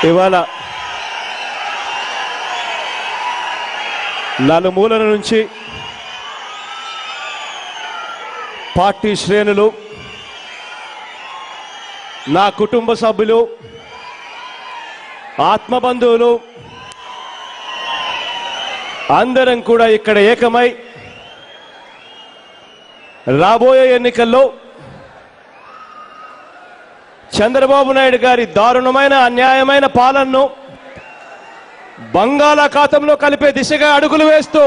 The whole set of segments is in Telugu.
ఇవాళ నలుమూలల నుంచి పార్టీ శ్రేణులు, నా కుటుంబ సభ్యులు, ఆత్మబంధువులు అందరం కూడా ఇక్కడ ఏకమై రాబోయే ఎన్నికల్లో చంద్రబాబు నాయుడు గారి దారుణమైన అన్యాయమైన పాలనను బంగాళాఖాతంలో కలిపే దిశగా అడుగులు వేస్తూ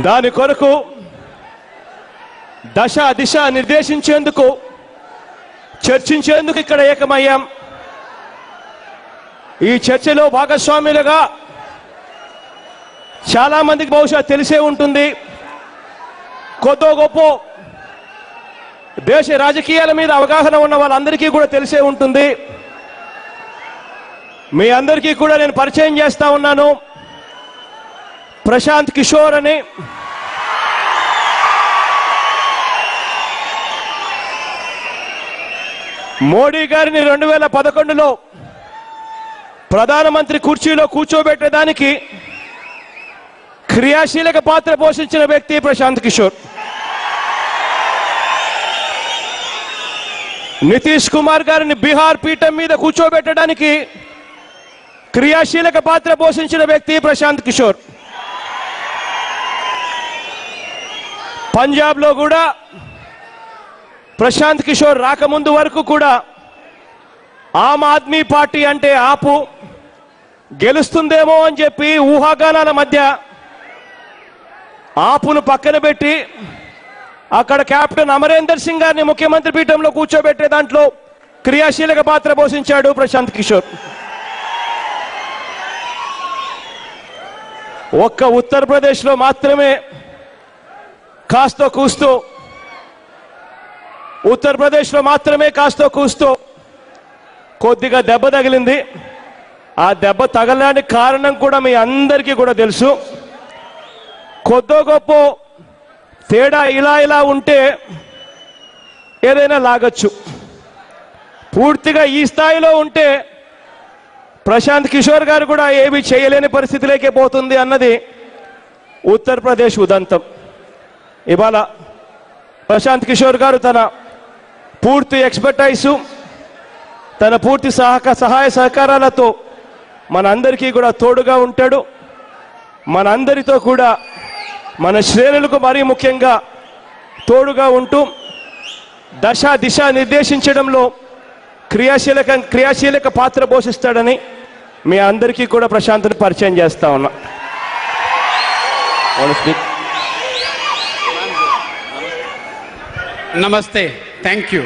దాని కొరకు దశ దిశ నిర్దేశించేందుకు చర్చించేందుకు ఇక్కడ ఏకమయ్యాం. ఈ చర్చలో భాగస్వాములుగా చాలా మందికి బహుశా తెలిసే ఉంటుంది, కొద్దో గొప్ప దేశ రాజకీయాల మీద అవగాహన ఉన్న వాళ్ళందరికీ కూడా తెలిసే ఉంటుంది. మీ అందరికీ కూడా నేను పరిచయం చేస్తా ఉన్నాను. ప్రశాంత్ కిషోర్ అని మోడీ గారిని 2011లో ప్రధానమంత్రి కుర్చీలో కూర్చోబెట్టడానికి క్రియాశీలక పాత్ర పోషించిన వ్యక్తి ప్రశాంత్ కిషోర్. నితీష్ కుమార్ గారిని బీహార్ పీఠం మీద కూర్చోబెట్టడానికి క్రియాశీలక పాత్ర పోషించిన వ్యక్తి ప్రశాంత్ కిషోర్. పంజాబ్ లో కూడా ప్రశాంత్ కిషోర్ రాకముందు వరకు కూడా ఆమ్ ఆద్మీ పార్టీ అంటే ఆపు గెలుస్తుందేమో అని చెప్పి ఊహాగానాల మధ్య ఆపును పక్కన పెట్టి అక్కడ కెప్టెన్ అమరేందర్ సింగ్ గారిని ముఖ్యమంత్రి పీఠంలో కూర్చోబెట్టే దాంట్లో క్రియాశీలక పాత్ర పోషించాడు ప్రశాంత్ కిషోర్. ఒక్క ఉత్తరప్రదేశ్లో మాత్రమే కాస్తో కూస్తూ కొద్దిగా దెబ్బ తగిలింది. ఆ దెబ్బ తగలడానికి కారణం కూడా మీ అందరికీ కూడా తెలుసు. కొద్దో గొప్ప తేడా ఇలా ఉంటే ఏదైనా లాగచ్చు. పూర్తిగా ఈ స్థాయిలో ఉంటే ప్రశాంత్ కిషోర్ గారు కూడా ఏమీ చేయలేని పరిస్థితిలోకే పోతుంది అన్నది ఉత్తరప్రదేశ్ ఉదంతం. ఇవాళ ప్రశాంత్ కిషోర్ గారు తన పూర్తి ఎక్స్పర్టైజు, తన పూర్తి సహాయ సహకారాలతో మనందరికీ కూడా తోడుగా ఉంటాడు. మనందరితో కూడా మన శ్రేణులకు మరీ ముఖ్యంగా తోడుగా ఉంటూ దశ దిశ నిర్దేశించడంలో క్రియాశీలక పాత్ర పోషిస్తాడని మీ అందరికీ కూడా ప్రశాంత్ని పరిచయం చేస్తా ఉన్నా. నమస్తే, థ్యాంక్ యూ.